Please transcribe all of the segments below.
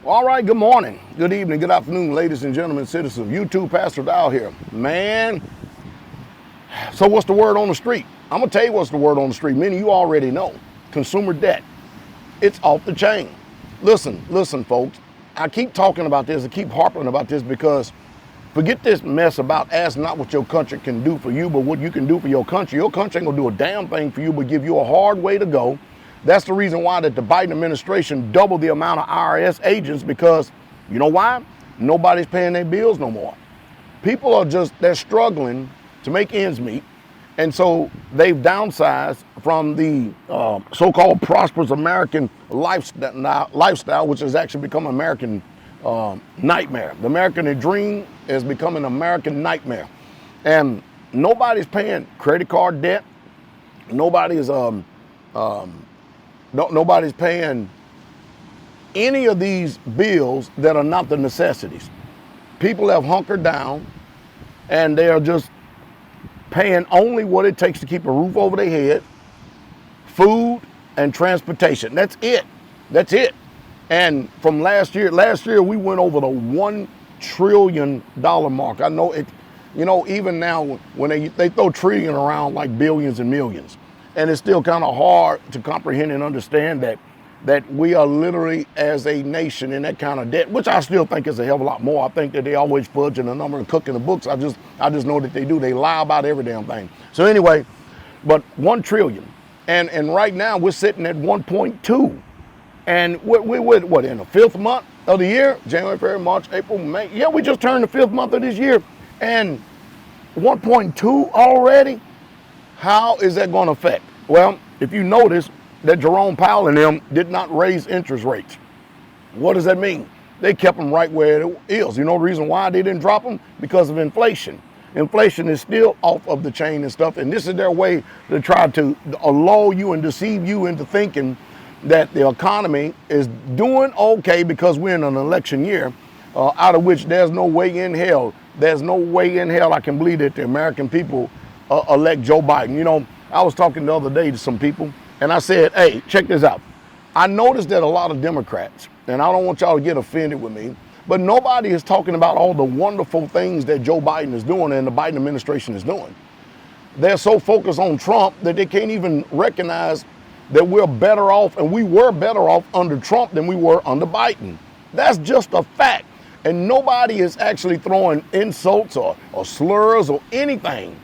All right, good morning, good evening, good afternoon, ladies and gentlemen, citizens. YouTube, Pastor Dow here. Man, so what's the word on the street? I'm going to tell you what's the word on the street. Many of you already know. Consumer debt. It's off the chain. Listen, folks. I keep talking about this. I keep harping about this because forget this mess about ask not what your country can do for you, but what you can do for your country. Your country ain't going to do a damn thing for you but give you a hard way to go. That's the reason why that the Biden administration doubled the amount of IRS agents because, you know why? Nobody's paying their bills no more. People are they're struggling to make ends meet. And so they've downsized from the so-called prosperous American lifestyle, which has actually become an American nightmare. The American dream has become an American nightmare. And nobody's paying credit card debt. Nobody's paying any of these bills that are not the necessities. People have hunkered down and they are just paying only what it takes to keep a roof over their head, food and transportation. That's it. And from last year we went over the $1 trillion mark. I know it, even now when they throw trillion around like billions and millions. And it's still kind of hard to comprehend and understand that we are literally as a nation in that kind of debt, which I still think is a hell of a lot more. I think that they always fudge in the number and cook in the books. I just know that they do. They lie about every damn thing. So anyway, but 1 trillion. And right now we're sitting at 1.2. And we're in the fifth month of the year, January, February, March, April, May. Yeah, we just turned the fifth month of this year. And 1.2 already? How is that going to affect? Well, if you notice that Jerome Powell and them did not raise interest rates. What does that mean? They kept them right where it is. You know the reason why they didn't drop them? Because of inflation. Inflation is still off of the chain and stuff. And this is their way to try to lull you and deceive you into thinking that the economy is doing okay because we're in an election year, out of which there's no way in hell I can believe that the American people elect Joe Biden. I was talking the other day to some people, and I said, hey, check this out. I noticed that a lot of Democrats, and I don't want y'all to get offended with me, but nobody is talking about all the wonderful things that Joe Biden is doing and the Biden administration is doing. They're so focused on Trump that they can't even recognize that we're better off, and we were better off under Trump than we were under Biden. That's just a fact. And nobody is actually throwing insults or slurs or anything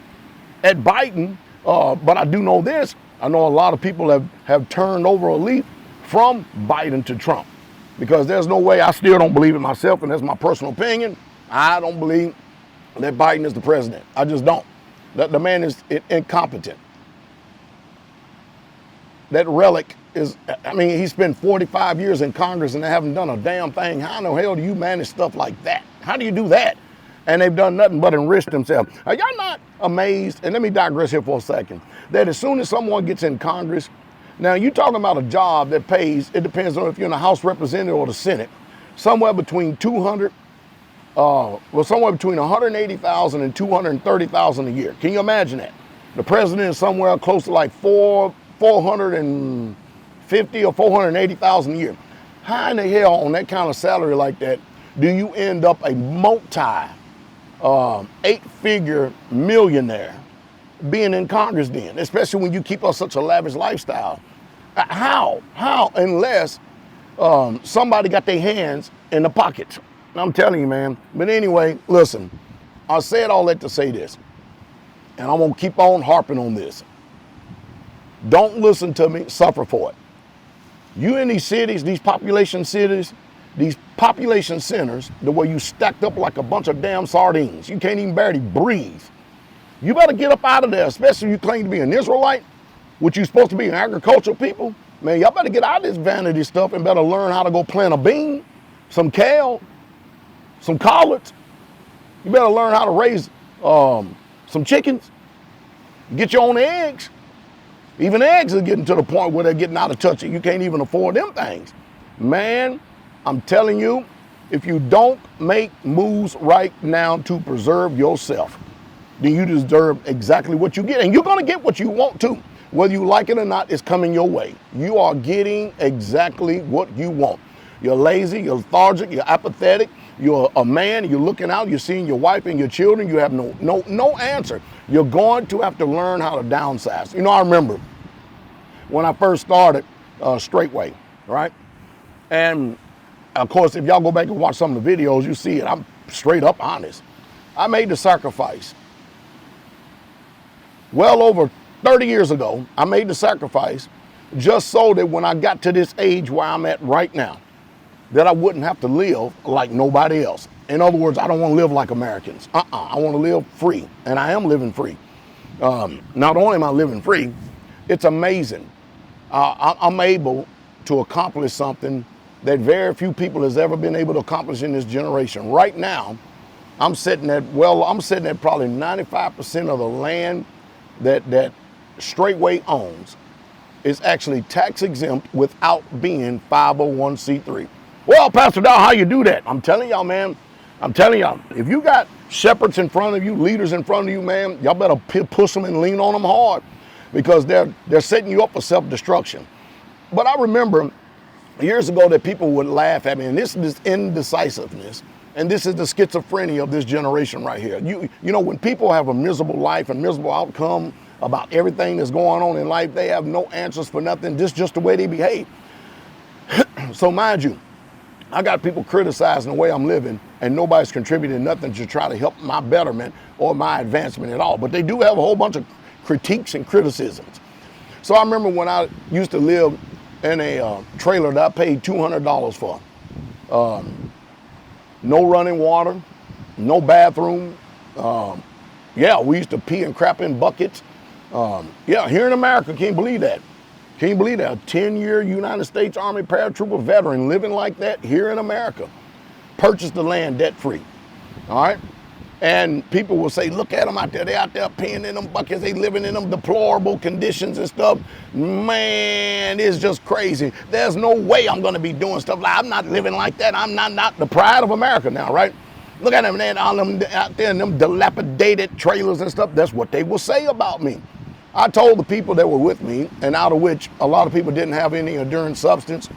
at Biden. But I do know this. I know a lot of people have turned over a leaf from Biden to Trump because there's no way, I still don't believe it myself, and that's my personal opinion. I don't believe that Biden is the president. I just don't. The man is incompetent. That relic is, he spent 45 years in Congress and they haven't done a damn thing. How in the hell do you manage stuff like that? How do you do that? And they've done nothing but enrich themselves. Are y'all not amazed? And let me digress here for a second. That as soon as someone gets in Congress, now you're talking about a job that pays, it depends on if you're in the House Representative or the Senate, somewhere between somewhere between $180,000 and $230,000 a year. Can you imagine that? The president is somewhere close to like $450,000 or $480,000 a year. How in the hell on that kind of salary like that do you end up a eight-figure millionaire being in Congress then, especially when you keep up such a lavish lifestyle? How? Unless somebody got their hands in the pockets. I'm telling you, man. But anyway, listen, I said all that to say this, and I'm going to keep on harping on this. Don't listen to me, suffer for it. You in these cities, these population centers, the way you stacked up like a bunch of damn sardines. You can't even barely breathe. You better get up out of there, especially if you claim to be an Israelite, which you're supposed to be an agricultural people. Man, y'all better get out of this vanity stuff and better learn how to go plant a bean, some kale, some collards. You better learn how to raise some chickens. Get your own eggs. Even eggs are getting to the point where they're getting out of touch and you can't even afford them things. Man, I'm telling you, if you don't make moves right now to preserve yourself, then you deserve exactly what you get. And you're going to get what you want to. Whether you like it or not, it's coming your way. You are getting exactly what you want. you're lazy, you're lethargic, you're apathetic, you're a man, you're looking out, you're seeing your wife and your children, you have no answer. You're going to have to learn how to downsize. You know, I remember when I first started Straightway, right? And of course, if y'all go back and watch some of the videos, you see it. I'm straight up honest. I made the sacrifice. Well over 30 years ago, I made the sacrifice just so that when I got to this age where I'm at right now, that I wouldn't have to live like nobody else. In other words, I don't want to live like Americans. I want to live free, and I am living free. Not only am I living free, it's amazing. I'm able to accomplish something that very few people has ever been able to accomplish in this generation. Right now, I'm sitting at probably 95% of the land that Straightway owns is actually tax exempt without being 501c3. Well, Pastor Dow, how you do that? I'm telling y'all, man. I'm telling y'all, if you got shepherds in front of you, leaders in front of you, man, y'all better push them and lean on them hard, because they're setting you up for self-destruction. But I remember years ago that people would laugh at me, and this is indecisiveness, and this is the schizophrenia of this generation right here. You know, when people have a miserable life and miserable outcome about everything that's going on in life, they have no answers for nothing. This is just the way they behave. So mind you, I got people criticizing the way I'm living, and nobody's contributing nothing to try to help my betterment or my advancement at all. But they do have a whole bunch of critiques and criticisms. So I remember when I used to live in a trailer that I paid $200 for. No running water, no bathroom. Yeah, we used to pee and crap in buckets. Yeah, here in America, can't believe that. Can you believe that? A 10-year United States Army paratrooper veteran living like that here in America. Purchased the land debt-free, all right? And people will say, look at them out there. They're out there peeing in them buckets. They living in them deplorable conditions and stuff. Man, it's just crazy. There's no way I'm going to be doing stuff like I'm not living like that. I'm not the pride of America now, right? Look at them, man, all them out there in them dilapidated trailers and stuff. That's what they will say about me. I told the people that were with me, and out of which a lot of people didn't have any enduring substance,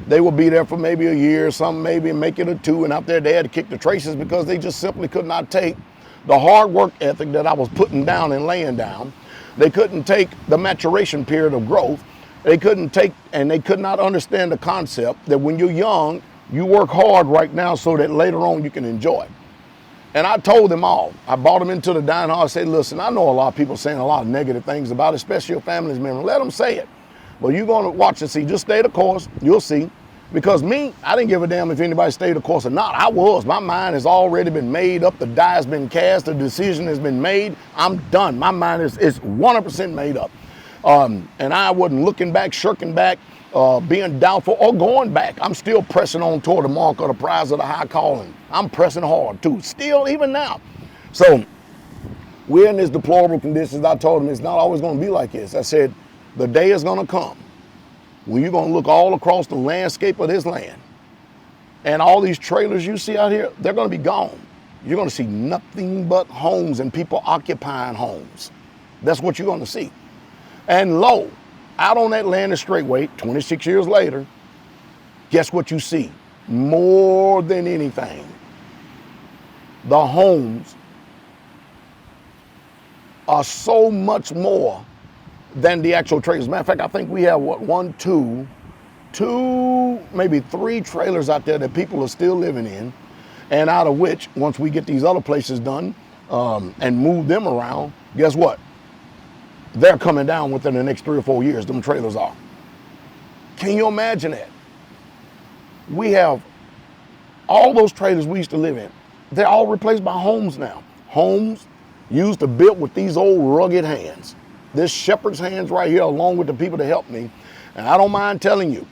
they would be there for maybe a year, some maybe make it a 2, and out there they had to kick the traces because they just simply could not take the hard work ethic that I was putting down and laying down. They couldn't take the maturation period of growth. They couldn't take, and they could not understand the concept that when you're young, you work hard right now so that later on you can enjoy. And I told them all. I brought them into the dining hall. I said, listen, I know a lot of people saying a lot of negative things about it, especially your family's members. Let them say it. But you're going to watch and see. Just stay the course. You'll see. Because me, I didn't give a damn if anybody stayed the course or not. I was. My mind has already been made up. The die has been cast. The decision has been made. I'm done. My mind is 100% made up. And I wasn't looking back, shirking back, being doubtful, or going back. I'm still pressing on toward the mark of the prize of the high calling. I'm pressing hard too, still, even now. So we're in this deplorable conditions. I told them it's not always going to be like this. I said, the day is going to come when you're going to look all across the landscape of this land, and all these trailers you see out here, they're going to be gone. You're going to see nothing but homes and people occupying homes. That's what you're going to see. And lo, out on that land of Straightway, 26 years later, guess what you see? More than anything, the homes are so much more than the actual trailers. Matter of fact, I think we have two, maybe 3 trailers out there that people are still living in, and out of which, once we get these other places done and move them around, guess what? They're coming down within the next 3 or 4 years, them trailers are. Can you imagine that? We have all those trailers we used to live in. They're all replaced by homes now. Homes used to build with these old rugged hands. This shepherd's hands right here, along with the people that helped me. And I don't mind telling you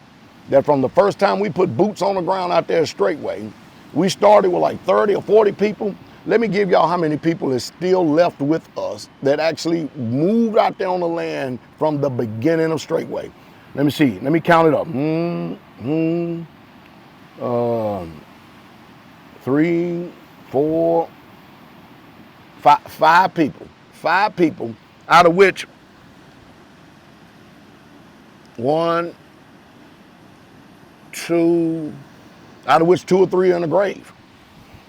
that from the first time we put boots on the ground out there Straightway, we started with like 30 or 40 people. Let me give y'all how many people is still left with us that actually moved out there on the land from the beginning of Straightway. Let me see. Let me count it up. 3, 4, 5 people. 5 people, out of which 1, 2, two, out of which 2 or 3 are in the grave.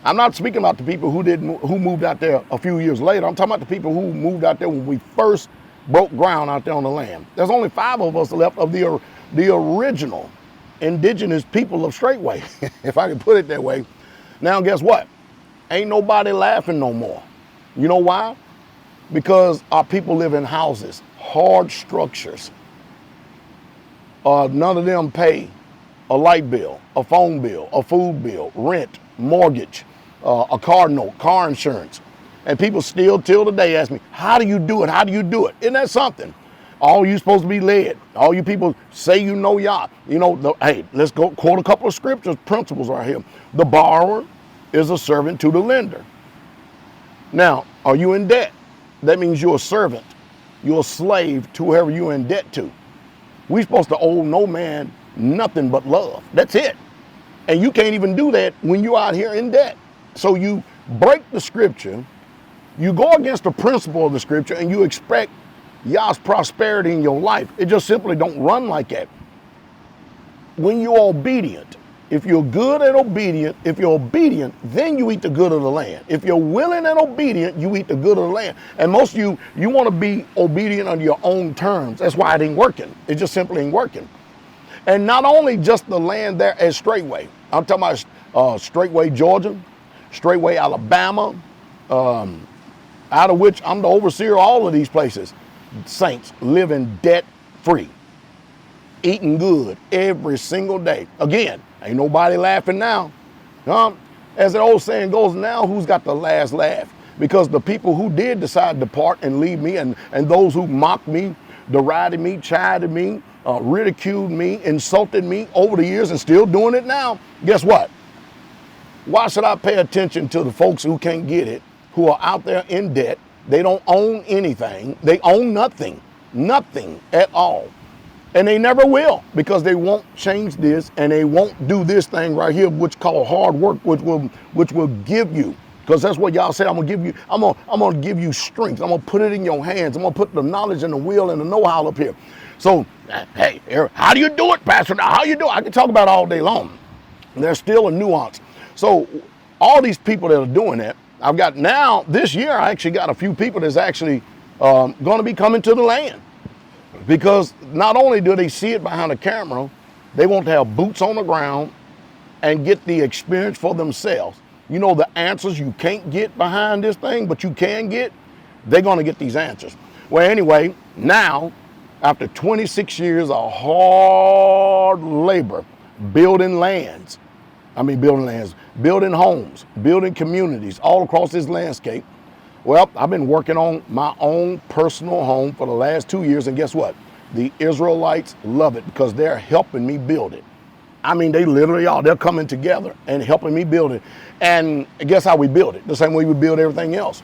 I'm not speaking about the people who moved out there a few years later. I'm talking about the people who moved out there when we first broke ground out there on the land. There's only 5 of us left of the original indigenous people of Straightway, if I can put it that way. Now, guess what? Ain't nobody laughing no more. You know why? Because our people live in houses, hard structures. None of them pay a light bill, a phone bill, a food bill, rent, mortgage, a car note, car insurance. And people still till today ask me, how do you do it? How do you do it? Isn't that something? All you supposed to be led. All you people say you know Yah. You know, hey, let's go quote a couple of scriptures, principles right here. The borrower is a servant to the lender. Now, are you in debt? That means you're a servant. You're a slave to whoever you're in debt to. We're supposed to owe no man nothing but love. That's it. And you can't even do that when you're out here in debt. So you break the scripture, you go against the principle of the scripture, and you expect Yah's prosperity in your life. It just simply don't run like that. When you're obedient, if you're good and obedient, if you're obedient, then you eat the good of the land. If you're willing and obedient, you eat the good of the land. And most of you want to be obedient on your own terms. That's why it ain't working. It just simply ain't working. And not only just the land there at Straightway. I'm talking about Straightway, Georgia, Straightway, Alabama, out of which I'm the overseer of all of these places. Saints living debt-free, eating good every single day. Again, ain't nobody laughing now. As the old saying goes, now who's got the last laugh? Because the people who did decide to depart and leave me, and those who mocked me, derided me, chided me, ridiculed me, insulted me over the years and still doing it now, guess what? Why should I pay attention to the folks who can't get it, who are out there in debt? They don't own anything. They own nothing, nothing at all. And they never will, because they won't change this, and they won't do this thing right here, which called hard work, which will give you, because that's what y'all said. I'm gonna give you strength. I'm gonna put it in your hands. I'm gonna put the knowledge and the will and the know-how up here. So, hey, how do you do it, Pastor? How you do it? I can talk about it all day long. There's still a nuance. So all these people that are doing that, I've got now, this year, I actually got a few people that's actually going to be coming to the land. Because not only do they see it behind the camera, they want to have boots on the ground and get the experience for themselves. You know, the answers you can't get behind this thing, but you can get, they're going to get these answers. Well, anyway, now, after 26 years of hard labor, building homes, building communities all across this landscape. Well, I've been working on my own personal home for the last 2 years, and guess what? The Israelites love it because they're helping me build it. I mean, they literally are. They're coming together and helping me build it. And guess how we build it? The same way we build everything else.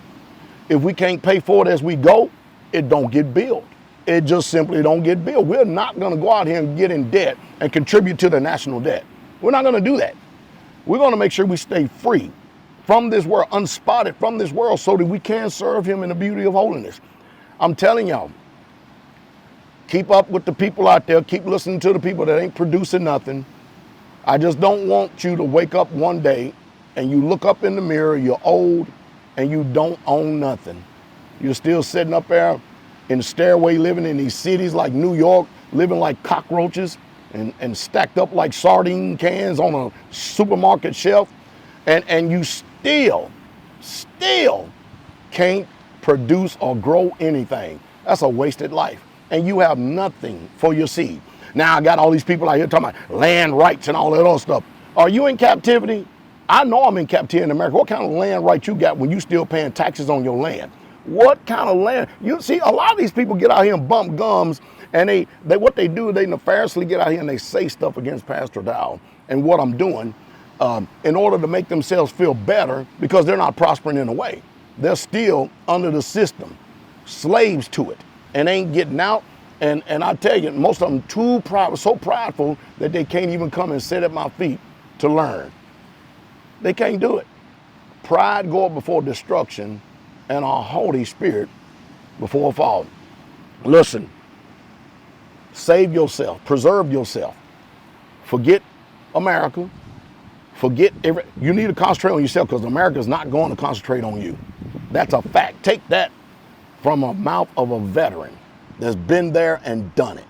If we can't pay for it as we go, it don't get built. It just simply don't get built. We're not going to go out here and get in debt and contribute to the national debt. We're not going to do that. We're going to make sure we stay free from this world, unspotted from this world, so that we can serve him in the beauty of holiness. I'm telling y'all, keep up with the people out there. Keep listening to the people that ain't producing nothing. I just don't want you to wake up one day and you look up in the mirror, you're old, and you don't own nothing. You're still sitting up there in the stairway, living in these cities like New York, living like cockroaches, and stacked up like sardine cans on a supermarket shelf, and you still can't produce or grow anything. That's a wasted life. And you have nothing for your seed. Now I got all these people out here talking about land rights and all that other stuff. Are you in captivity? I know I'm in captivity in America. What kind of land right you got when you still paying taxes on your land? What kind of land? You see, a lot of these people get out here and bump gums, and they what they do, they nefariously get out here and they say stuff against Pastor Dow and what I'm doing in order to make themselves feel better, because they're not prospering in a way. They're still under the system, slaves to it, and ain't getting out. And I tell you, most of them so prideful that they can't even come and sit at my feet to learn. They can't do it. Pride goeth before destruction, and a haughty spirit before a fall. Listen, save yourself, preserve yourself. Forget America. Forget you need to concentrate on yourself because America's not going to concentrate on you. That's a fact. Take that from a mouth of a veteran that's been there and done it.